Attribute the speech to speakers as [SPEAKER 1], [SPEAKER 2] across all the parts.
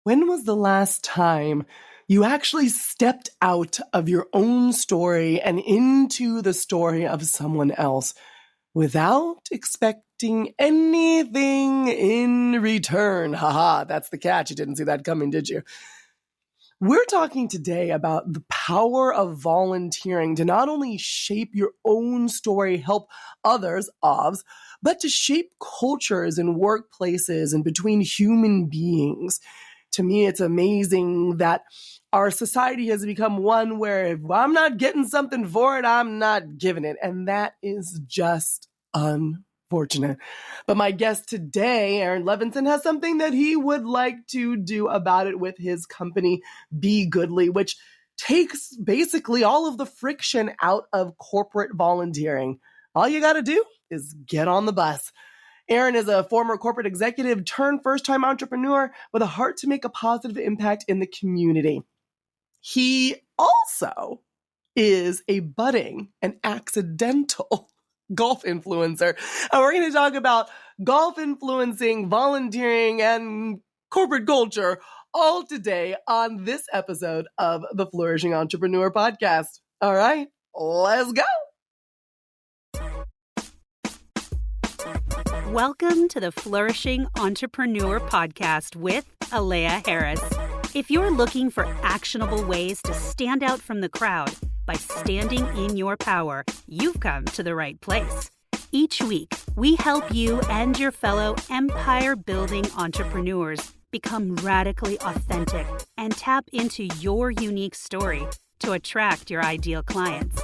[SPEAKER 1] When was the last time you actually stepped out of your own story and into the story of someone else without expecting anything in return? Haha, that's the catch. You didn't see that coming, did you? We're talking today about the power of volunteering to not only shape your own story, help others, but to shape cultures and workplaces and between human beings. To me, it's amazing that our society has become one where if I'm not getting something for it, I'm not giving it. And that is just unfortunate. But my guest today, Aron Levinson, has something that he would like to do about it with his company, Be Goodly, which takes basically all of the friction out of corporate volunteering. All you got to do is get on the bus. Aron is a former corporate executive turned first-time entrepreneur with a heart to make a positive impact in the community. He also is a budding and accidental golf influencer. And we're going to talk about golf influencing, volunteering, and corporate culture all today on this episode of the Flourishing Entrepreneur Podcast. All right, let's go.
[SPEAKER 2] Welcome to the Flourishing Entrepreneur Podcast with Alea Harris. If you're looking for actionable ways to stand out from the crowd by standing in your power, you've come to the right place. Each week, we help you and your fellow empire-building entrepreneurs become radically authentic and tap into your unique story to attract your ideal clients.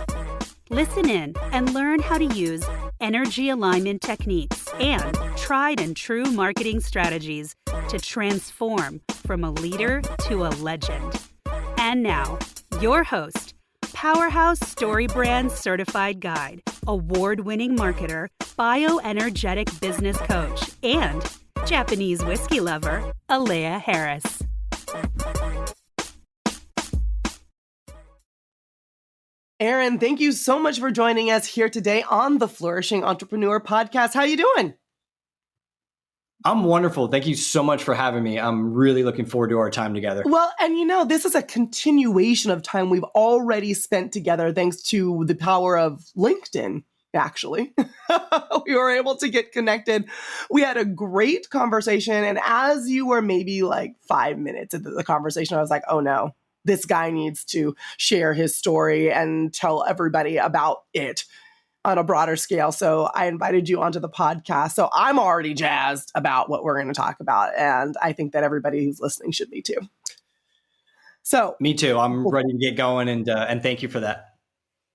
[SPEAKER 2] Listen in and learn how to use energy alignment techniques and tried and true marketing strategies to transform from a leader to a legend. And now, your host, Powerhouse Story Brand Certified Guide, award-winning marketer, bioenergetic business coach, and Japanese whiskey lover, Alea Harris.
[SPEAKER 1] Aron, thank you so much for joining us here today on the Flourishing Entrepreneur Podcast. How you doing?
[SPEAKER 3] I'm wonderful. Thank you so much for having me. I'm really looking forward to our time together.
[SPEAKER 1] Well, and this is a continuation of time we've already spent together thanks to the power of LinkedIn, actually. We were able to get connected. We had a great conversation. And as you were maybe like 5 minutes into the conversation, I was like, oh no, this guy needs to share his story and tell everybody about it on a broader scale. So I invited you onto the podcast. So I'm already jazzed about what we're going to talk about. And I think that everybody who's listening should be too. So
[SPEAKER 3] me too. I'm ready to get going. And thank you for that.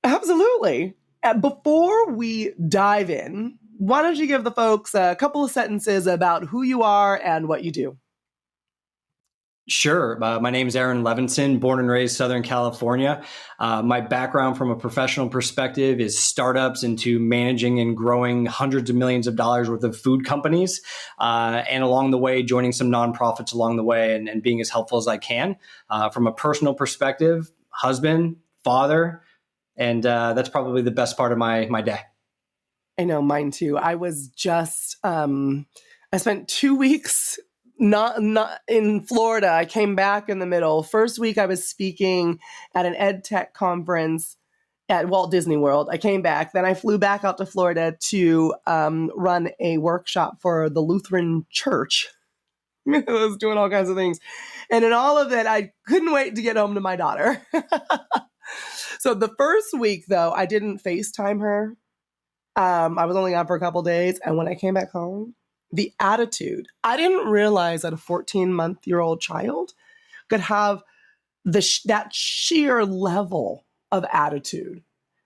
[SPEAKER 1] Absolutely. Before we dive in, why don't you give the folks a couple of sentences about who you are and what you do?
[SPEAKER 3] Sure. My name is Aron Levinson, born and raised Southern California. My background from a professional perspective is startups into managing and growing hundreds of millions of dollars worth of food companies. And along the way, joining some nonprofits along the way and being as helpful as I can. From a personal perspective, husband, father, and that's probably the best part of my day.
[SPEAKER 1] I know, mine too. I was just, I spent 2 weeks not in Florida. I came back in the middle. First week I was speaking at an ed tech conference at Walt Disney World. I came back. Then I flew back out to Florida to run a workshop for the Lutheran Church. I was doing all kinds of things. And in all of it, I couldn't wait to get home to my daughter. So the first week, though, I didn't FaceTime her. I was only gone for a couple days. And when I came back home, the attitude, I didn't realize that a 14-month-old child could have that sheer level of attitude.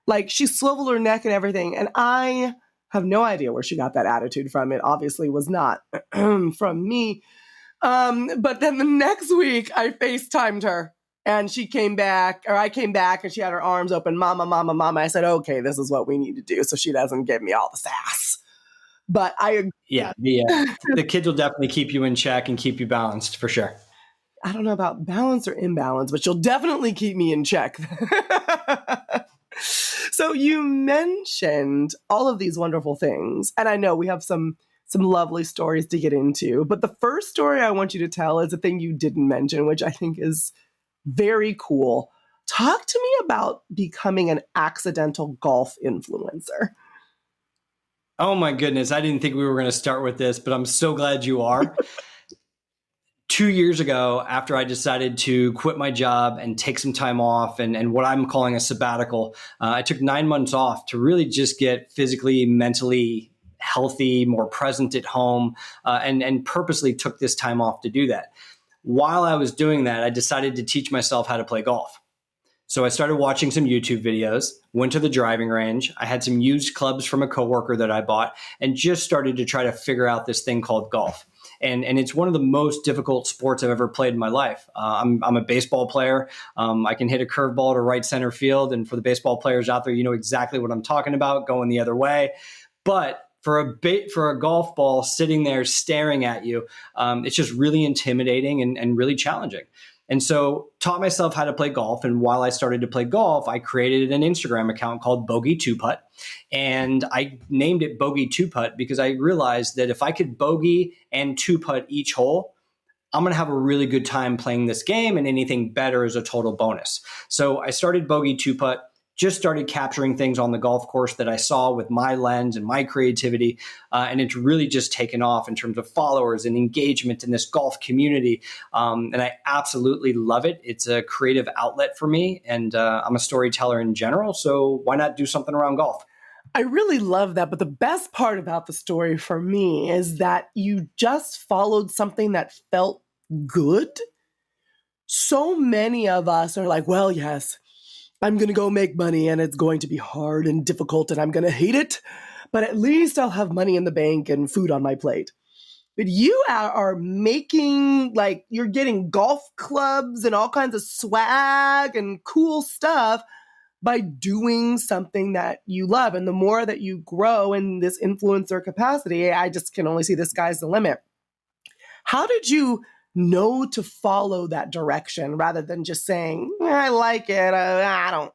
[SPEAKER 1] Like she swiveled her neck and everything. And I have no idea where she got that attitude from. It obviously was not from me. But then the next week I FaceTimed her and she came back, or I came back and she had her arms open, mama, mama, mama. I said, okay, this is what we need to do so she doesn't give me all the sass. But
[SPEAKER 3] the kids will definitely keep you in check and keep you balanced for sure.
[SPEAKER 1] I don't know about balance or imbalance, but you'll definitely keep me in check. So you mentioned all of these wonderful things, and I know we have some some lovely stories to get into. But the first story I want you to tell is a thing you didn't mention, which I think is very cool. Talk to me about becoming an accidental golf influencer.
[SPEAKER 3] Oh my goodness. I didn't think we were going to start with this, but I'm so glad you are. 2 years ago, after I decided to quit my job and take some time off and what I'm calling a sabbatical, I took 9 months off to really just get physically, mentally healthy, more present at home, and purposely took this time off to do that. While I was doing that, I decided to teach myself how to play golf. So I started watching some YouTube videos, went to the driving range. I had some used clubs from a coworker that I bought and just started to try to figure out this thing called golf. And it's one of the most difficult sports I've ever played in my life. I'm a baseball player. I can hit a curveball to right center field. And for the baseball players out there, you know exactly what I'm talking about, going the other way. But for a golf ball sitting there staring at you, it's just really intimidating and really challenging. And so taught myself how to play golf. And while I started to play golf, I created an Instagram account called Bogey Two Putt. And I named it Bogey Two Putt because I realized that if I could bogey and two putt each hole, I'm going to have a really good time playing this game, and anything better is a total bonus. So I started Bogey Two Putt. Just started capturing things on the golf course that I saw with my lens and my creativity. And it's really just taken off in terms of followers and engagement in this golf community. And I absolutely love it. It's a creative outlet for me. And I'm a storyteller in general. So why not do something around golf?
[SPEAKER 1] I really love that. But the best part about the story for me is that you just followed something that felt good. So many of us are like, well, yes, I'm going to go make money and it's going to be hard and difficult and I'm going to hate it, but at least I'll have money in the bank and food on my plate. But you are making, like, you're getting golf clubs and all kinds of swag and cool stuff by doing something that you love. And the more that you grow in this influencer capacity, I just can only see the sky's the limit. How did you know to follow that direction rather than just saying, I like it, I'm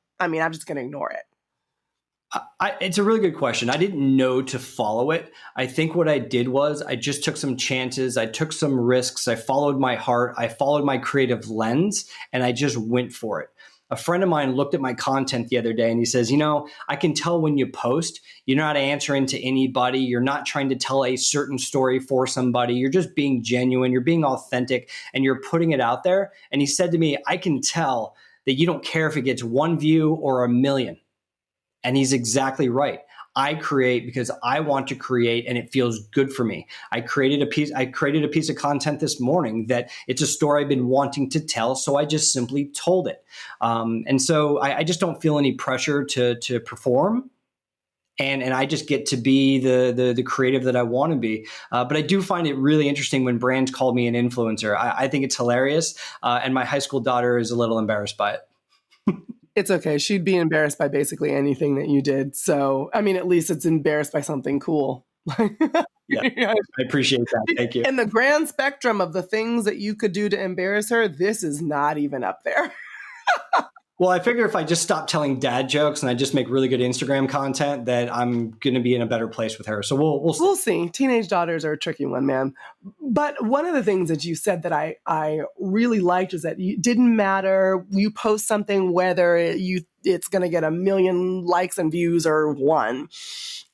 [SPEAKER 1] just going to ignore it?
[SPEAKER 3] It's a really good question. I didn't know to follow it. I think what I did was I just took some chances. I took some risks. I followed my heart. I followed my creative lens, and I just went for it. A friend of mine looked at my content the other day and he says, I can tell when you post, you're not answering to anybody. You're not trying to tell a certain story for somebody. You're just being genuine. You're being authentic and you're putting it out there. And he said to me, I can tell that you don't care if it gets 1 view or 1 million. And he's exactly right. I create because I want to create and it feels good for me. I created a piece of content this morning that it's a story I've been wanting to tell. So I just simply told it. And so I just don't feel any pressure to perform. And I just get to be the creative that I want to be. But I do find it really interesting when brands call me an influencer. I think it's hilarious. And my high school daughter is a little embarrassed by it.
[SPEAKER 1] It's okay. She'd be embarrassed by basically anything that you did. So, at least it's embarrassed by something cool.
[SPEAKER 3] Yeah, I appreciate that. Thank you.
[SPEAKER 1] In the grand spectrum of the things that you could do to embarrass her, this is not even up there.
[SPEAKER 3] Well, I figure if I just stop telling dad jokes and I just make really good Instagram content, that I'm going to be in a better place with her. So we'll see.
[SPEAKER 1] We'll see. Teenage daughters are a tricky one, man. But one of the things that you said that I really liked is that it didn't matter. You post something, whether it's going to get 1 million likes and views or 1.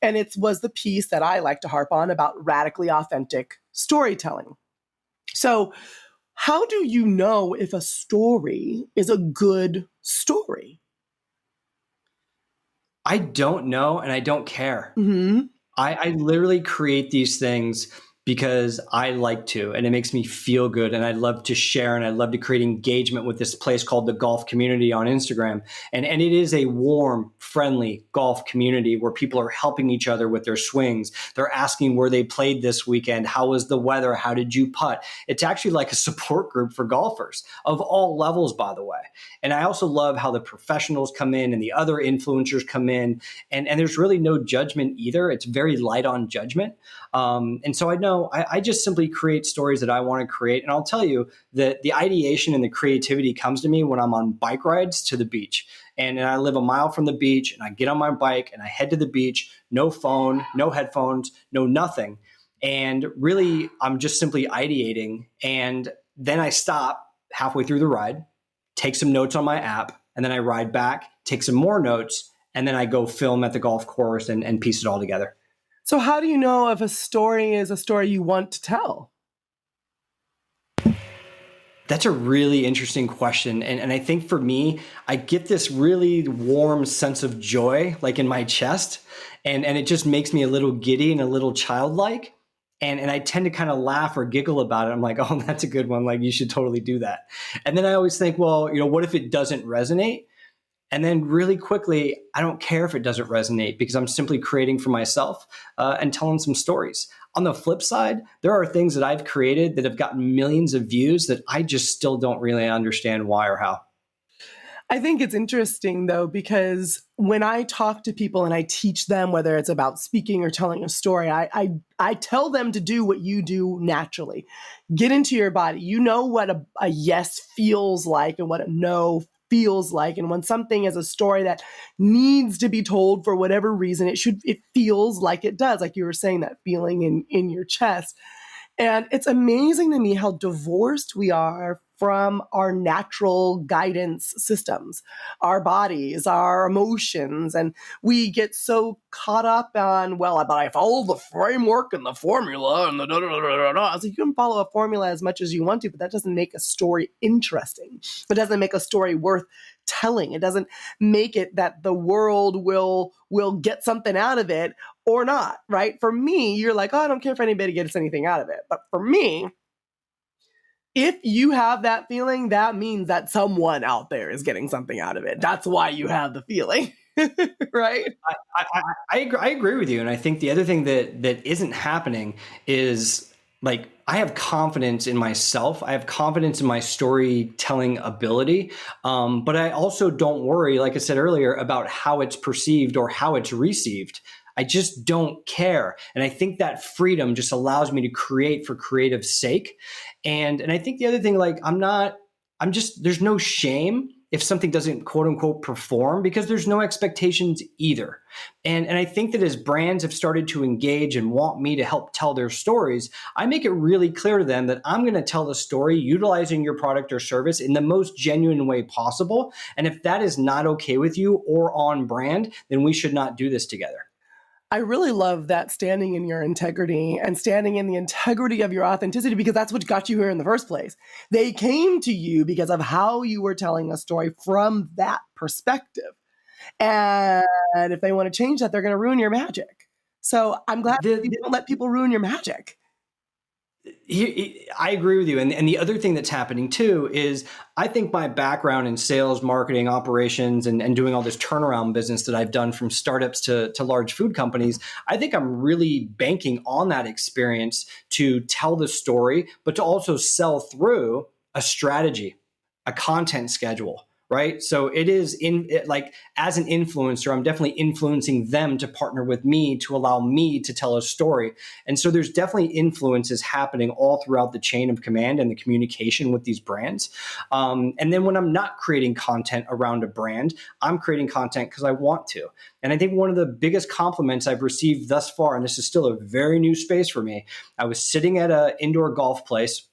[SPEAKER 1] And it was the piece that I like to harp on about radically authentic storytelling. So how do you know if a story is a good story?
[SPEAKER 3] I don't know, and I don't care.
[SPEAKER 1] Mm-hmm.
[SPEAKER 3] I literally create these things because I like to, and it makes me feel good. And I love to share, and I love to create engagement with this place called the golf community on Instagram. And it is a warm, friendly golf community where people are helping each other with their swings. They're asking where they played this weekend. How was the weather? How did you putt? It's actually like a support group for golfers of all levels, by the way. And I also love how the professionals come in and the other influencers come in, and there's really no judgment either. It's very light on judgment. And so I know I just simply create stories that I want to create. And I'll tell you that the ideation and the creativity comes to me when I'm on bike rides to the beach. And I live 1 mile from the beach, and I get on my bike and I head to the beach, no phone, no headphones, no nothing. And really, I'm just simply ideating. And then I stop halfway through the ride, take some notes on my app, and then I ride back, take some more notes, and then I go film at the golf course and piece it all together.
[SPEAKER 1] So how do you know if a story is a story you want to tell?
[SPEAKER 3] That's a really interesting question. And I think for me, I get this really warm sense of joy, like in my chest. And it just makes me a little giddy and a little childlike. And I tend to kind of laugh or giggle about it. I'm like, oh, that's a good one. Like, you should totally do that. And then I always think, well, what if it doesn't resonate? And then really quickly, I don't care if it doesn't resonate because I'm simply creating for myself and telling some stories. On the flip side, there are things that I've created that have gotten millions of views that I just still don't really understand why or how.
[SPEAKER 1] I think it's interesting, though, because when I talk to people and I teach them, whether it's about speaking or telling a story, I tell them to do what you do naturally. Get into your body. You know what a yes feels like and what a no feels like. And when something is a story that needs to be told for whatever reason, it feels like it does, like you were saying, that feeling in your chest. And it's amazing to me how divorced we are from our natural guidance systems, our bodies, our emotions. And we get so caught up on, well, but I follow the framework and the formula and the da da da da da. So you can follow a formula as much as you want to, but that doesn't make a story interesting. It doesn't make a story worth telling. It doesn't make it that the world will get something out of it or not, right? For me, you're like, oh, I don't care if anybody gets anything out of it. But for me, if you have that feeling, that means that someone out there is getting something out of it. That's why you have the feeling, right?
[SPEAKER 3] I agree with you. And I think the other thing that isn't happening is, like, I have confidence in myself. I have confidence in my storytelling ability. But I also don't worry, like I said earlier, about how it's perceived or how it's received. I just don't care. And I think that freedom just allows me to create for creative sake. And I think the other thing, like, there's no shame if something doesn't quote unquote perform, because there's no expectations either. And I think that as brands have started to engage and want me to help tell their stories, I make it really clear to them that I'm going to tell the story utilizing your product or service in the most genuine way possible. And if that is not okay with you or on brand, then we should not do this together.
[SPEAKER 1] I really love that, standing in your integrity and standing in the integrity of your authenticity, because that's what got you here in the first place. They came to you because of how you were telling a story from that perspective. And if they want to change that, they're going to ruin your magic. So I'm glad you don't let people ruin your magic.
[SPEAKER 3] I agree with you. And the other thing that's happening too is, I think my background in sales, marketing, operations, and doing all this turnaround business that I've done from startups to large food companies, I think I'm really banking on that experience to tell the story, but to also sell through a strategy, a content schedule. Right. So like, as an influencer, I'm definitely influencing them to partner with me to allow me to tell a story. And so there's definitely influences happening all throughout the chain of command and the communication with these brands. And then when I'm not creating content around a brand, I'm creating content because I want to. And I think one of the biggest compliments I've received thus far, and this is still a very new space for me, I was sitting at an indoor golf place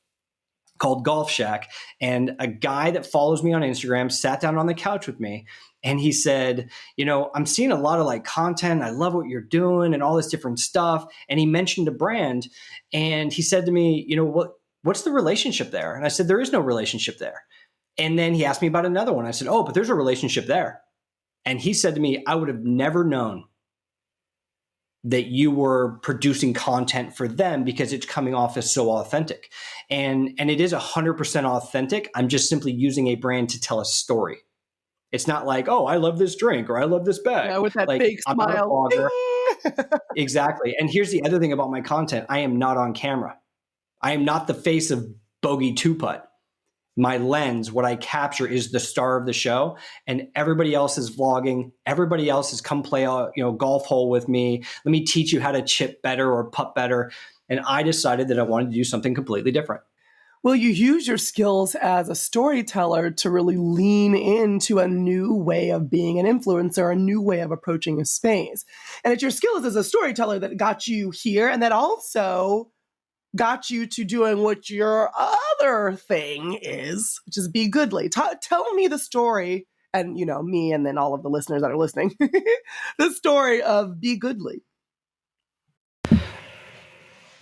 [SPEAKER 3] called Golf Shack, and a guy that follows me on Instagram sat down on the couch with me, and he said, I'm seeing a lot of like content. I love what you're doing and all this different stuff. And he mentioned a brand, and he said to me, what's the relationship there? And I said, there is no relationship there. And then he asked me about another one. I said, oh, but there's a relationship there. And he said to me, I would have never known that you were producing content for them because it's coming off as so authentic. And it is 100% authentic. I'm just simply using a brand to tell a story. It's not like, oh, I love this drink or I love this bag.
[SPEAKER 1] Yeah, with that
[SPEAKER 3] like,
[SPEAKER 1] big
[SPEAKER 3] I'm
[SPEAKER 1] smile.
[SPEAKER 3] not a blogger. Exactly. And here's the other thing about my content. I am not on camera. I am not the face of Bogey Two Putt. My lens, what I capture, is the star of the show, and everybody else is vlogging. Everybody else has come play a golf hole with me. Let me teach you how to chip better or putt better. And I decided that I wanted to do something completely different.
[SPEAKER 1] Well, you use your skills as a storyteller to really lean into a new way of being an influencer, a new way of approaching a space. And it's your skills as a storyteller that got you here and that also got you to doing what your other thing is, which is be goodly. Tell me the story, and me and then all of the listeners that are listening, the story of Be Goodly.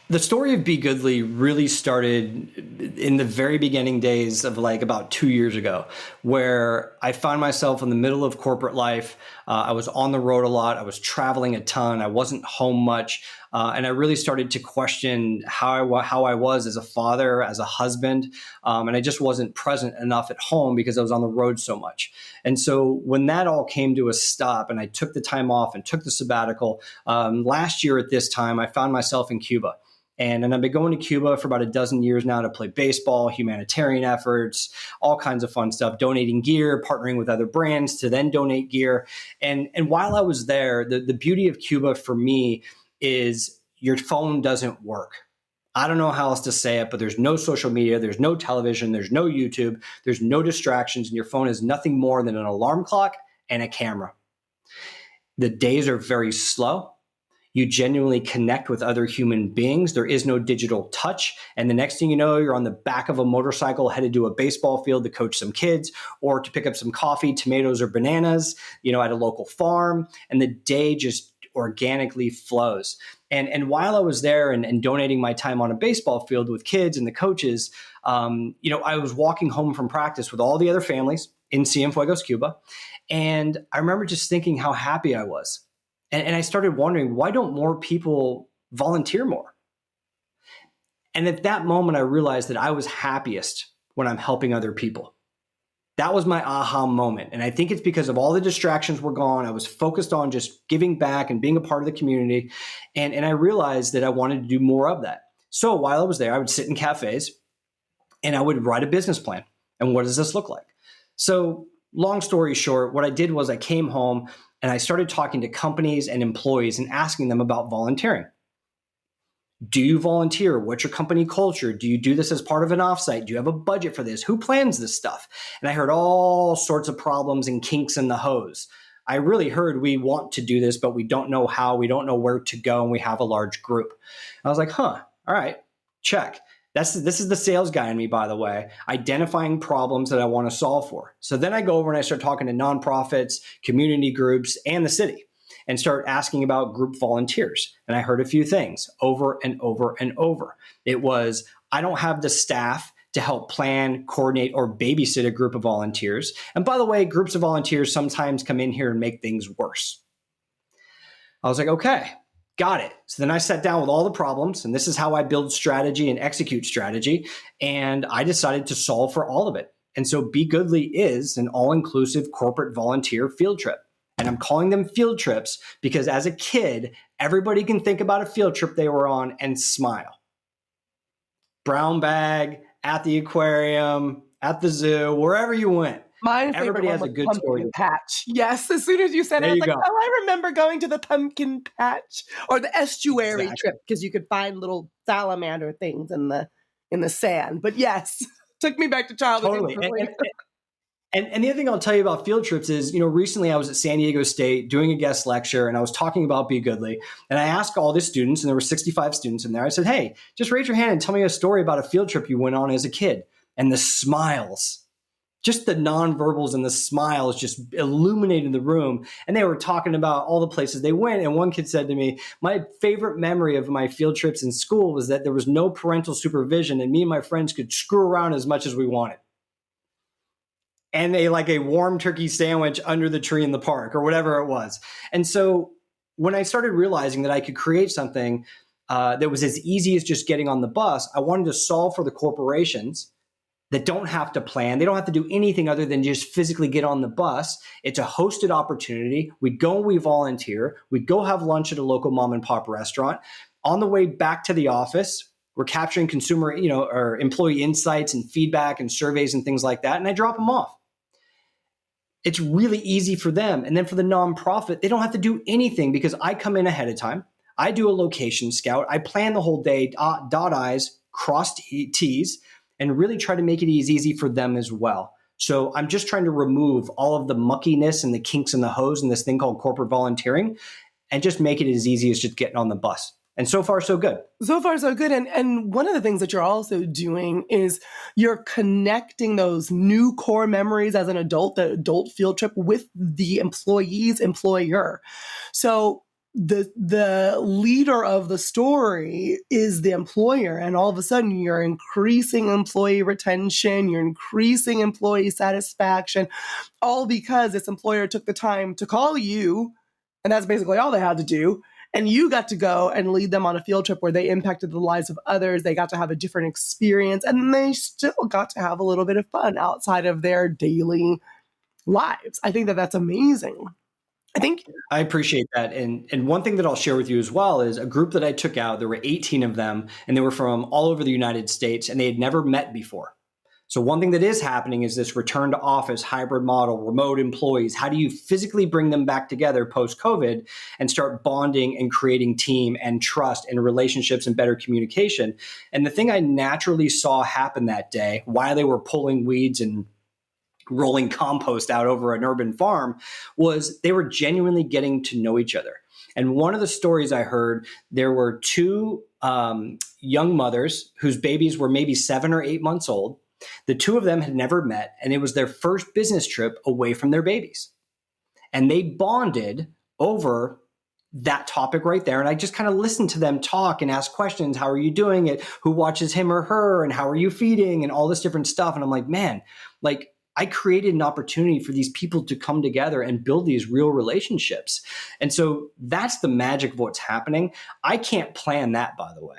[SPEAKER 3] The story of Be Goodly really started in the very beginning days of like about 2 years ago, where I found myself in the middle of corporate life. I was on the road a lot. I was traveling a ton. I wasn't home much. And I really started to question how I was as a father, as a husband. And I just wasn't present enough at home because I was on the road so much. And so when that all came to a stop and I took the time off and took the sabbatical, last year at this time, I found myself in Cuba. And I've been going to Cuba for about a dozen years now to play baseball, humanitarian efforts, all kinds of fun stuff, donating gear, partnering with other brands to then donate gear. And while I was there, the beauty of Cuba for me is your phone doesn't work. I don't know how else to say it, but there's no social media, there's no television, there's no YouTube, there's no distractions, and your phone is nothing more than an alarm clock and a camera. The days are very slow. You genuinely connect with other human beings. There is no digital touch. And the next thing you know, you're on the back of a motorcycle headed to a baseball field to coach some kids or to pick up some coffee, tomatoes, or bananas, at a local farm. And the day just organically flows. And while I was there and donating my time on a baseball field with kids and the coaches, I was walking home from practice with all the other families in Cienfuegos, Cuba. And I remember just thinking how happy I was. And I started wondering, why don't more people volunteer more? And at that moment, I realized that I was happiest when I'm helping other people. That was my aha moment. And I think it's because of all the distractions were gone. I was focused on just giving back and being a part of the community. And I realized that I wanted to do more of that. So while I was there, I would sit in cafes and I would write a business plan. And what does this look like? So long story short, what I did was I came home and I started talking to companies and employees and asking them about volunteering. Do you volunteer? What's your company culture? Do you do this as part of an offsite? Do you have a budget for this? Who plans this stuff? And I heard all sorts of problems and kinks in the hose. I really heard we want to do this, but we don't know how, we don't know where to go, and we have a large group. I was like, all right, check. This is the sales guy in me, by the way, identifying problems that I want to solve for. So then I go over and I start talking to nonprofits, community groups, and the city and start asking about group volunteers. And I heard a few things over and over and over. It was, I don't have the staff to help plan, coordinate, or babysit a group of volunteers. And by the way, groups of volunteers sometimes come in here and make things worse. I was like, okay. Got it. So then I sat down with all the problems, and this is how I build strategy and execute strategy. And I decided to solve for all of it. And so Be Goodly is an all-inclusive corporate volunteer field trip. And I'm calling them field trips because as a kid, everybody can think about a field trip they were on and smile. Brown bag, at the aquarium, at the zoo, wherever you went. Everybody has a good story.
[SPEAKER 1] Patch. Yes, as soon as you said it, I was like, I remember going to the pumpkin patch or the estuary trip because you could find little salamander things in the sand. But yes, took me back to childhood.
[SPEAKER 3] Totally. And the other thing I'll tell you about field trips is, recently I was at San Diego State doing a guest lecture and I was talking about Be Goodly. And I asked all the students, and there were 65 students in there. I said, hey, just raise your hand and tell me a story about a field trip you went on as a kid. And the smiles, just the nonverbals and the smiles just illuminated the room. And they were talking about all the places they went. And one kid said to me, my favorite memory of my field trips in school was that there was no parental supervision and me and my friends could screw around as much as we wanted. And like a warm turkey sandwich under the tree in the park or whatever it was. And so when I started realizing that I could create something that was as easy as just getting on the bus, I wanted to solve for the corporations that don't have to plan. They don't have to do anything other than just physically get on the bus. It's a hosted opportunity. We'd go and we volunteer. We'd go have lunch at a local mom and pop restaurant. On the way back to the office, we're capturing consumer, or employee insights and feedback and surveys and things like that. And I drop them off. It's really easy for them. And then for the nonprofit, they don't have to do anything because I come in ahead of time. I do a location scout. I plan the whole day, dot I's, cross T's. and really try to make it as easy for them as well. So I'm just trying to remove all of the muckiness and the kinks in the hose in this thing called corporate volunteering and just make it as easy as just getting on the bus. And so far, so good.
[SPEAKER 1] So far, so good. And one of the things that you're also doing is you're connecting those new core memories as an adult, the adult field trip, with the employee's employer. So the leader of the story is the employer, and all of a sudden you're increasing employee retention, you're increasing employee satisfaction, all because this employer took the time to call you, and that's basically all they had to do. And you got to go and lead them on a field trip where they impacted the lives of others. They got to have a different experience, and they still got to have a little bit of fun outside of their daily lives. I think that that's amazing.
[SPEAKER 3] I appreciate that. And one thing that I'll share with you as well is a group that I took out, there were 18 of them, and they were from all over the United States, and they had never met before. So one thing that is happening is this return to office hybrid model, remote employees. How do you physically bring them back together post-COVID and start bonding and creating team and trust and relationships and better communication? And the thing I naturally saw happen that day while they were pulling weeds and rolling compost out over an urban farm was they were genuinely getting to know each other. And one of the stories I heard, there were two young mothers whose babies were maybe 7 or 8 months old. The two of them had never met, and it was their first business trip away from their babies. And they bonded over that topic right there. And I just kind of listened to them talk and ask questions. How are you doing it? Who watches him or her? And how are you feeding? And all this different stuff. And I'm like, man, like I created an opportunity for these people to come together and build these real relationships. And so that's the magic of what's happening. I can't plan that, by the way.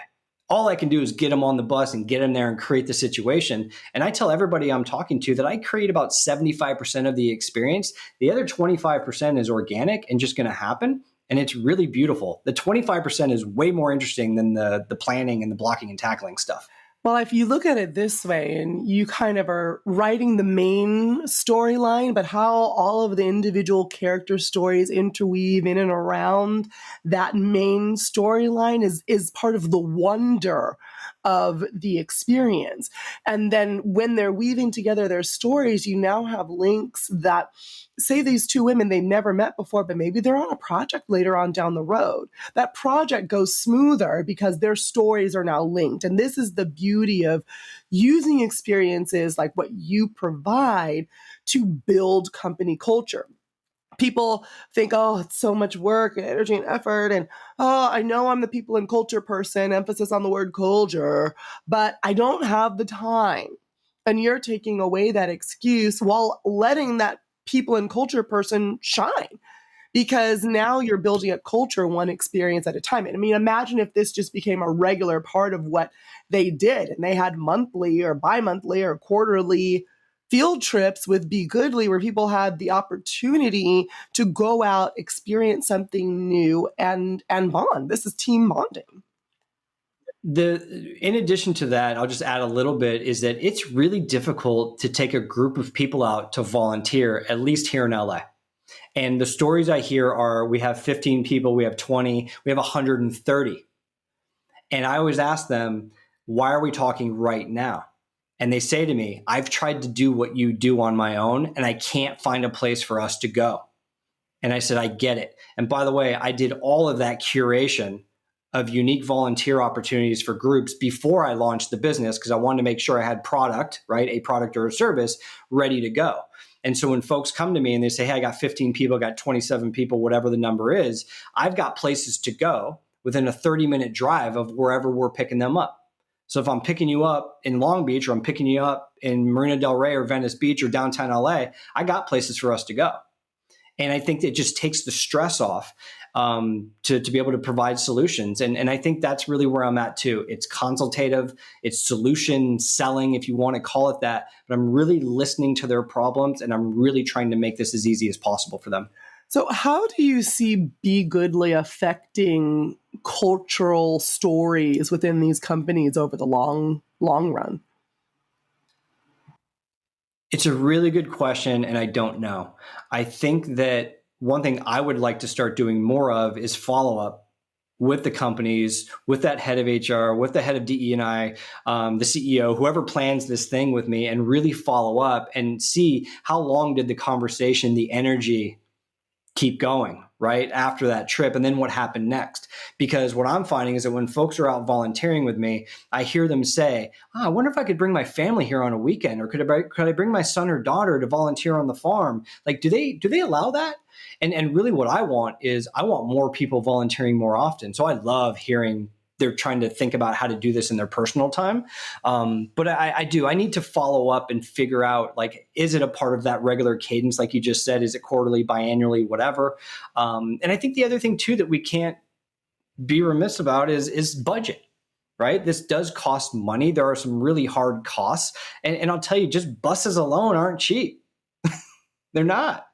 [SPEAKER 3] All I can do is get them on the bus and get them there and create the situation. And I tell everybody I'm talking to that I create about 75% of the experience. The other 25% is organic and just going to happen. And it's really beautiful. The 25% is way more interesting than the planning and the blocking and tackling stuff.
[SPEAKER 1] Well, if you look at it this way, and you kind of are writing the main storyline, but how all of the individual character stories interweave in and around that main storyline is part of the wonder of the experience. And then when they're weaving together their stories, you now have links that say these two women, they never met before, but maybe they're on a project later on down the road. That project goes smoother because their stories are now linked. And this is the beauty of using experiences like what you provide to build company culture. People think, oh, it's so much work and energy and effort. And, oh, I know I'm the people and culture person, emphasis on the word culture, but I don't have the time. And you're taking away that excuse while letting that people and culture person shine, because now you're building a culture one experience at a time. And I mean, imagine if this just became a regular part of what they did and they had monthly or bi-monthly or quarterly field trips with Be Goodly where people had the opportunity to go out, experience something new and bond. This is team bonding.
[SPEAKER 3] In addition to that, I'll just add a little bit is that it's really difficult to take a group of people out to volunteer, at least here in LA. And the stories I hear are we have 15 people, we have 20, we have 130. And I always ask them, why are we talking right now? And they say to me, I've tried to do what you do on my own, and I can't find a place for us to go. And I said, I get it. And by the way, I did all of that curation of unique volunteer opportunities for groups before I launched the business because I wanted to make sure I had product, right? A product or a service ready to go. And so when folks come to me and they say, hey, I got 15 people, I got 27 people, whatever the number is, I've got places to go within a 30-minute drive of wherever we're picking them up. So if I'm picking you up in Long Beach or I'm picking you up in Marina Del Rey or Venice Beach or downtown LA, I got places for us to go. And I think it just takes the stress off to be able to provide solutions. And I think that's really where I'm at too. It's consultative, it's solution selling, if you want to call it that. But I'm really listening to their problems and I'm really trying to make this as easy as possible for them.
[SPEAKER 1] So how do you see Be Goodly affecting cultural stories within these companies over the long run?
[SPEAKER 3] It's a really good question, and I don't know. I think that one thing I would like to start doing more of is follow-up with the companies, with that head of HR, with the head of DE&I, the CEO, whoever plans this thing with me, and really follow up and see how long did the conversation, the energy keep going right after that trip, and then what happened next. Because what I'm finding is that when folks are out volunteering with me, I hear them say, I wonder if I could bring my family here on a weekend, or could I bring my son or daughter to volunteer on the farm? Like, do they allow that? And really what I want more people volunteering more often. So I love hearing they're trying to think about how to do this in their personal time. But I need to follow up and figure out, like, is it a part of that regular cadence? Like you just said, is it quarterly, biannually, whatever? And I think the other thing too, that we can't be remiss about is budget, right? This does cost money. There are some really hard costs. And I'll tell you, just buses alone aren't cheap. They're not.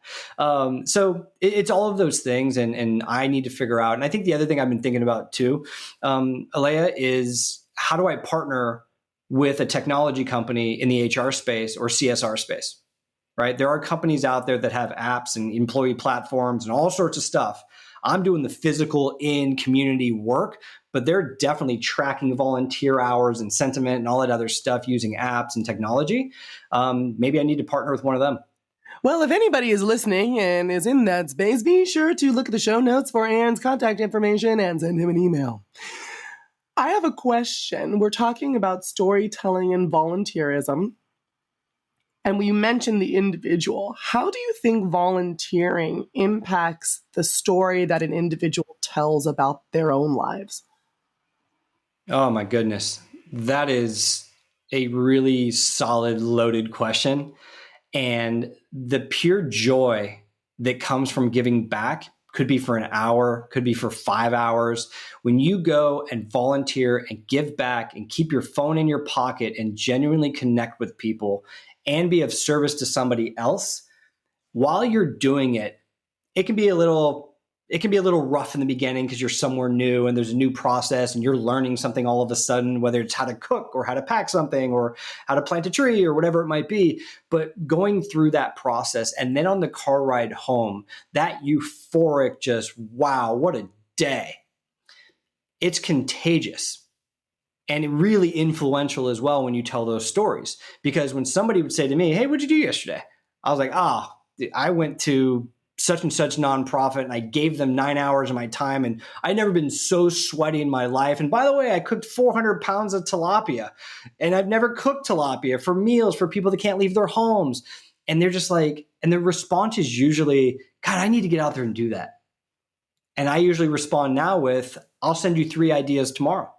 [SPEAKER 3] So it's all of those things, and I need to figure out. And I think the other thing I've been thinking about too, Alea, is how do I partner with a technology company in the HR space or CSR space, right? There are companies out there that have apps and employee platforms and all sorts of stuff. I'm doing the physical in community work, but they're definitely tracking volunteer hours and sentiment and all that other stuff using apps and technology. Maybe I need to partner with one of them.
[SPEAKER 1] Well, if anybody is listening and is in that space, be sure to look at the show notes for Aron's contact information and send him an email. I have a question. We're talking about storytelling and volunteerism, and we mentioned the individual. How do you think volunteering impacts the story that an individual tells about their own lives?
[SPEAKER 3] Oh my goodness. That is a really solid, loaded question. And the pure joy that comes from giving back could be for an hour, could be for 5 hours. When you go and volunteer and give back and keep your phone in your pocket and genuinely connect with people and be of service to somebody else, while you're doing it, it can be a little rough in the beginning because you're somewhere new and there's a new process and you're learning something all of a sudden, whether it's how to cook or how to pack something or how to plant a tree or whatever it might be. But going through that process and then on the car ride home, that euphoric just, wow, what a day. It's contagious and really influential as well when you tell those stories. Because when somebody would say to me, hey, what'd you do yesterday? I was like, I went to such and such nonprofit and I gave them 9 hours of my time and I'd never been so sweaty in my life. And by the way, I cooked 400 pounds of tilapia and I've never cooked tilapia for meals for people that can't leave their homes. And they're just like, and their response is usually, God, I need to get out there and do that. And I usually respond now with, I'll send you 3 ideas tomorrow,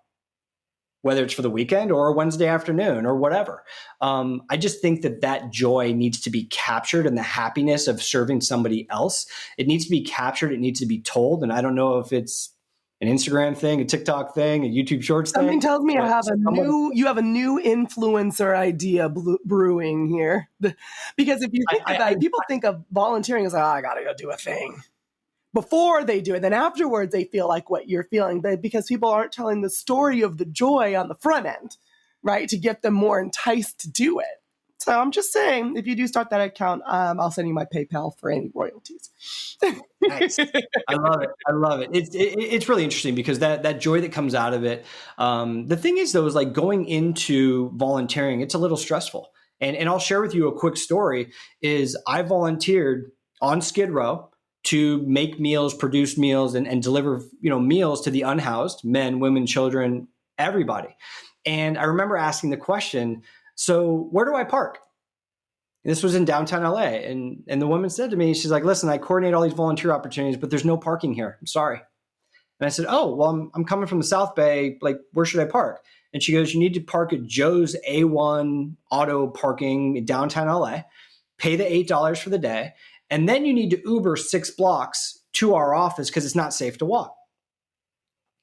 [SPEAKER 3] whether it's for the weekend or Wednesday afternoon or whatever. I just think that joy needs to be captured and the happiness of serving somebody else. It needs to be captured. It needs to be told. And I don't know if it's an Instagram thing, a TikTok thing, a YouTube Shorts thing.
[SPEAKER 1] Something tells me you have a new influencer idea brewing here. Because if you think about it, people think of volunteering as, I got to go do a thing before they do it. Then afterwards, they feel like what you're feeling, but because people aren't telling the story of the joy on the front end, right? To get them more enticed to do it. So I'm just saying, if you do start that account, I'll send you my PayPal for any royalties.
[SPEAKER 3] Nice. I love it. It's really interesting because that joy that comes out of it. The thing is though, is like going into volunteering, it's a little stressful. And I'll share with you a quick story is I volunteered on Skid Row to make meals, produce meals, and deliver, meals to the unhoused, men, women, children, everybody. And I remember asking the question, so where do I park? And this was in downtown LA. And the woman said to me, she's like, listen, I coordinate all these volunteer opportunities, but there's no parking here. I'm sorry. And I said, oh, well, I'm coming from the South Bay. Like, where should I park? And she goes, you need to park at Joe's A1 auto parking in downtown LA, pay the $8 for the day. And then you need to Uber 6 blocks to our office because it's not safe to walk.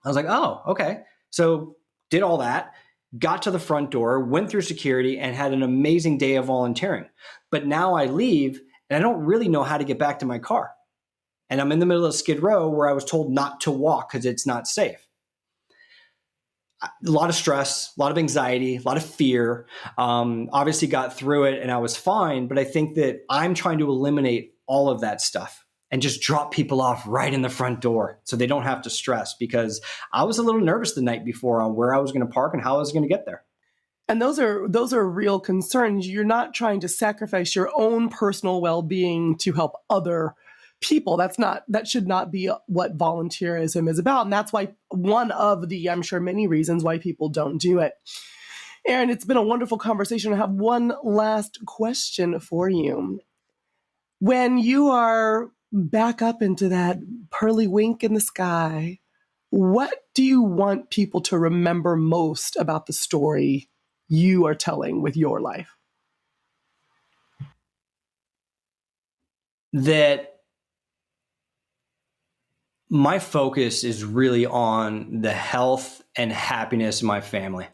[SPEAKER 3] I was like, oh, okay. So did all that, got to the front door, went through security, and had an amazing day of volunteering. But now I leave, and I don't really know how to get back to my car. And I'm in the middle of Skid Row where I was told not to walk because it's not safe. A lot of stress, a lot of anxiety, a lot of fear. Obviously got through it and I was fine, but I think that I'm trying to eliminate all of that stuff. and just drop people off right in the front door so they don't have to stress, because I was a little nervous the night before on where I was going to park and how I was going to get there.
[SPEAKER 1] And those are real concerns. You're not trying to sacrifice your own personal well-being to help other people. That should not be what volunteerism is about. And that's why one of the, I'm sure, many reasons why people don't do it. Aron, it's been a wonderful conversation. I have one last question for you. When you are back up into that pearly wink in the sky, what do you want people to remember most about the story you are telling with your life?
[SPEAKER 3] That my focus is really on the health and happiness of my family.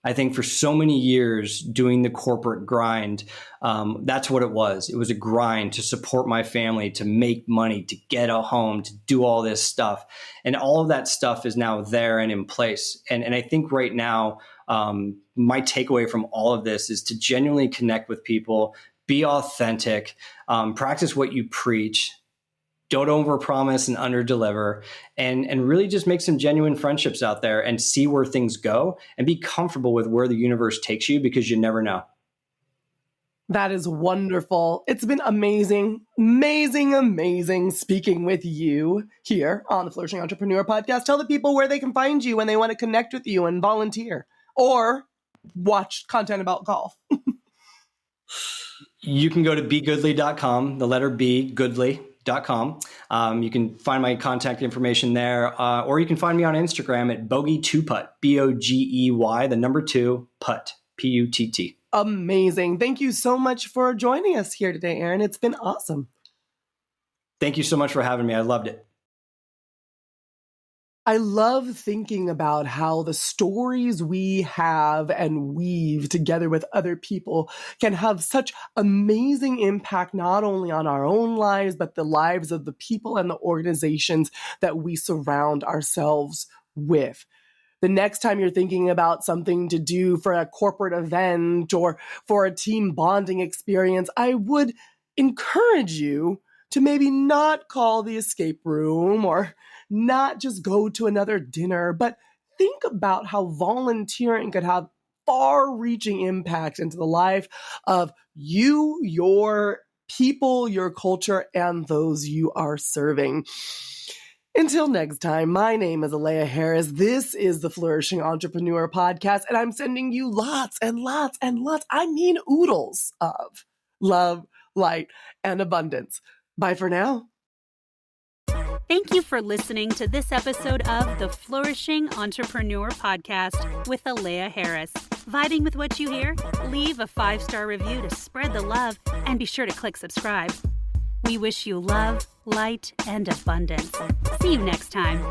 [SPEAKER 3] I think for so many years doing the corporate grind, that's what it was. It was a grind to support my family, to make money, to get a home, to do all this stuff. And all of that stuff is now there and in place. And I think right now, my takeaway from all of this is to genuinely connect with people, be authentic, practice what you preach, don't overpromise and underdeliver, and really just make some genuine friendships out there and see where things go and be comfortable with where the universe takes you, because you never know.
[SPEAKER 1] That is wonderful. It's been amazing, amazing, amazing speaking with you here on the Flourishing Entrepreneur Podcast. Tell the people where they can find you when they want to connect with you and volunteer or watch content about golf.
[SPEAKER 3] You can go to begoodly.com, the letter B, goodly.com. You can find my contact information there, or you can find me on Instagram at bogey2putt, BOGEY, the number 2, putt, PUTT.
[SPEAKER 1] Amazing. Thank you so much for joining us here today, Aron. It's been awesome.
[SPEAKER 3] Thank you so much for having me. I loved it.
[SPEAKER 1] I love thinking about how the stories we have and weave together with other people can have such amazing impact, not only on our own lives, but the lives of the people and the organizations that we surround ourselves with. The next time you're thinking about something to do for a corporate event or for a team bonding experience, I would encourage you to maybe not call the escape room or not just go to another dinner, but think about how volunteering could have far-reaching impact into the life of you, your people, your culture, and those you are serving. Until next time, my name is Alea Harris. This is the Flourishing Entrepreneur Podcast, and I'm sending you lots and lots and lots, I mean oodles of love, light, and abundance. Bye for now.
[SPEAKER 2] Thank you for listening to this episode of the Flourishing Entrepreneur Podcast with Alea Harris. Vibing with what you hear? Leave a 5-star review to spread the love, and be sure to click subscribe. We wish you love, light, and abundance. See you next time.